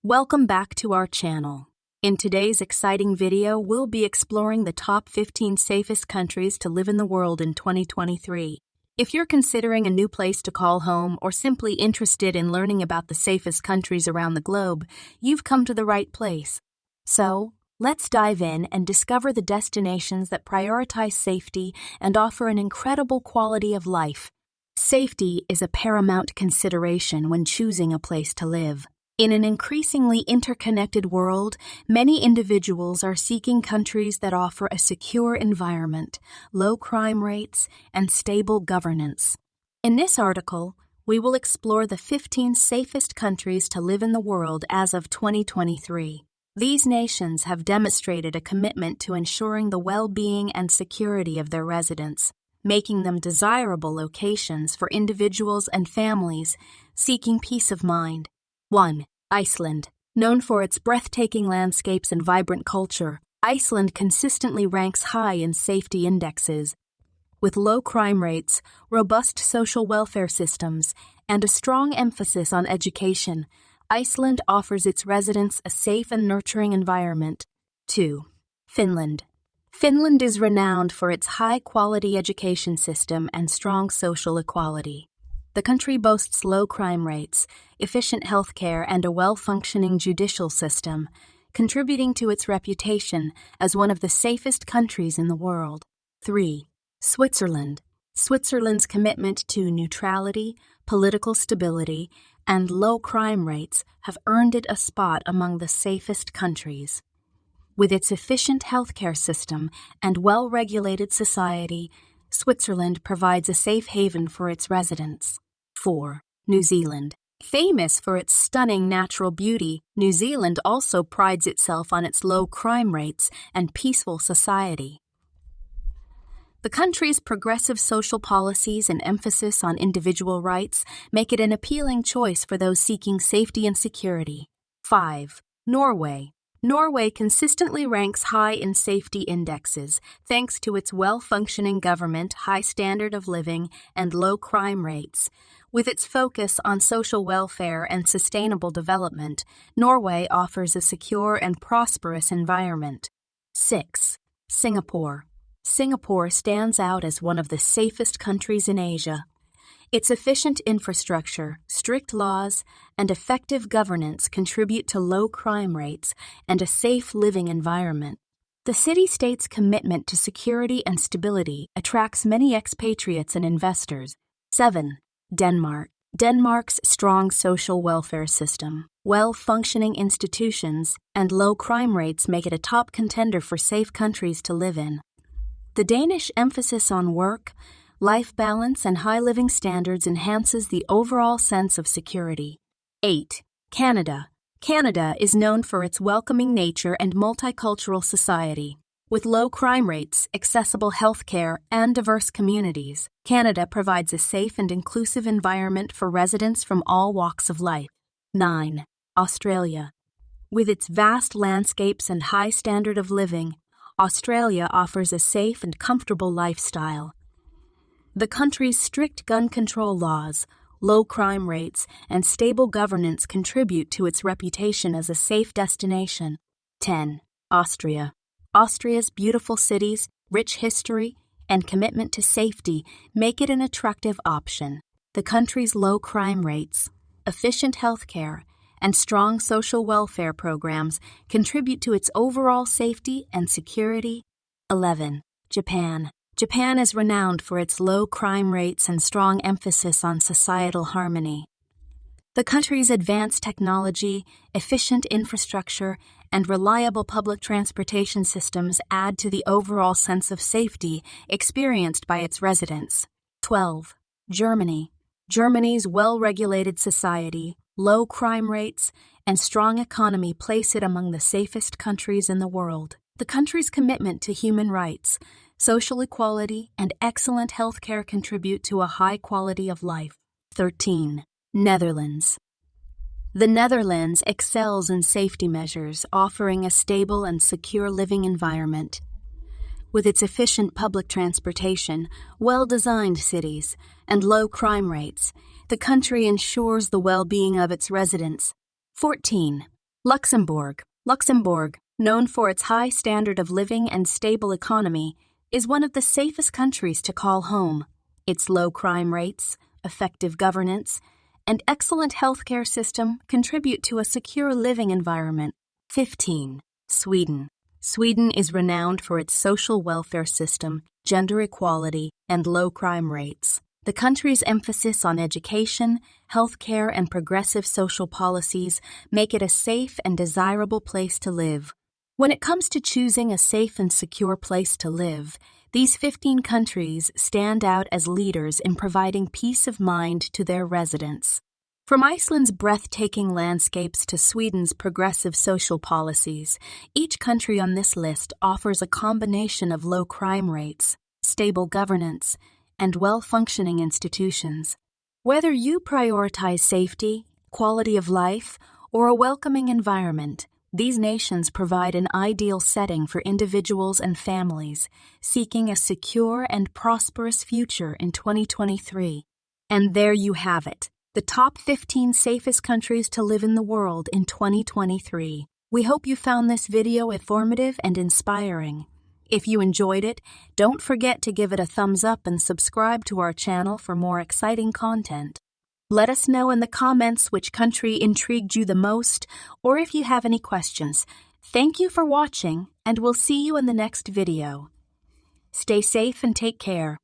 Welcome back to our channel. In today's exciting video, we'll be exploring the top 15 safest countries to live in the world in 2023. If you're considering a new place to call home or simply interested in learning about the safest countries around the globe, you've come to the right place. So, let's dive in and discover the destinations that prioritize safety and offer an incredible quality of life. Safety is a paramount consideration when choosing a place to live. In an increasingly interconnected world, many individuals are seeking countries that offer a secure environment, low crime rates, and stable governance. In this article, we will explore the 15 safest countries to live in the world as of 2023. These nations have demonstrated a commitment to ensuring the well-being and security of their residents, making them desirable locations for individuals and families seeking peace of mind. 1. Iceland. Known for its breathtaking landscapes and vibrant culture, Iceland consistently ranks high in safety indexes. With low crime rates, robust social welfare systems, and a strong emphasis on education, Iceland offers its residents a safe and nurturing environment. 2. Finland. Finland is renowned for its high-quality education system and strong social equality. The country boasts low crime rates, efficient healthcare, and a well-functioning judicial system, contributing to its reputation as one of the safest countries in the world. 3. Switzerland. Switzerland's commitment to neutrality, political stability, and low crime rates have earned it a spot among the safest countries. With its efficient healthcare system and well-regulated society, Switzerland provides a safe haven for its residents. 4. New Zealand. Famous for its stunning natural beauty, New Zealand also prides itself on its low crime rates and peaceful society. The country's progressive social policies and emphasis on individual rights make it an appealing choice for those seeking safety and security. 5. Norway. Norway consistently ranks high in safety indexes, thanks to its well-functioning government, high standard of living, and low crime rates. With its focus on social welfare and sustainable development, Norway offers a secure and prosperous environment. 6. Singapore. Singapore stands out as one of the safest countries in Asia. Its efficient infrastructure, strict laws, and effective governance contribute to low crime rates and a safe living environment. The city-state's commitment to security and stability attracts many expatriates and investors. 7. Denmark. Denmark's strong social welfare system, well-functioning institutions, and low crime rates make it a top contender for safe countries to live in. The Danish emphasis on work, life balance, and high living standards enhances the overall sense of security. 8. Canada. Canada is known for its welcoming nature and multicultural society. With low crime rates, accessible health care, and diverse communities, Canada provides a safe and inclusive environment for residents from all walks of life. 9. Australia. With its vast landscapes and high standard of living, Australia offers a safe and comfortable lifestyle. The country's strict gun control laws, low crime rates, and stable governance contribute to its reputation as a safe destination. 10. Austria. Austria's beautiful cities, rich history, and commitment to safety make it an attractive option. The country's low crime rates, efficient healthcare, and strong social welfare programs contribute to its overall safety and security. 11. Japan. Japan is renowned for its low crime rates and strong emphasis on societal harmony. The country's advanced technology, efficient infrastructure, and reliable public transportation systems add to the overall sense of safety experienced by its residents. 12. Germany. Germany's well-regulated society, low crime rates, and strong economy place it among the safest countries in the world. The country's commitment to human rights, social equality, and excellent healthcare contribute to a high quality of life. 13. Netherlands. The Netherlands excels in safety measures, offering a stable and secure living environment. With its efficient public transportation, well-designed cities, and low crime rates, the country ensures the well-being of its residents. 14. Luxembourg. Luxembourg, known for its high standard of living and stable economy, is one of the safest countries to call home. Its low crime rates, effective governance, and excellent healthcare system contribute to a secure living environment. 15. Sweden. Sweden is renowned for its social welfare system, gender equality, and low crime rates. The country's emphasis on education, healthcare, and progressive social policies make it a safe and desirable place to live. When it comes to choosing a safe and secure place to live, these 15 countries stand out as leaders in providing peace of mind to their residents. From Iceland's breathtaking landscapes to Sweden's progressive social policies, each country on this list offers a combination of low crime rates, stable governance, and well-functioning institutions. Whether you prioritize safety, quality of life, or a welcoming environment, these nations provide an ideal setting for individuals and families seeking a secure and prosperous future in 2023. And there you have it, the top 15 safest countries to live in the world in 2023. We hope you found this video informative and inspiring. If you enjoyed it, don't forget to give it a thumbs up and subscribe to our channel for more exciting content. Let us know in the comments which country intrigued you the most, or if you have any questions. Thank you for watching, and we'll see you in the next video. Stay safe and take care.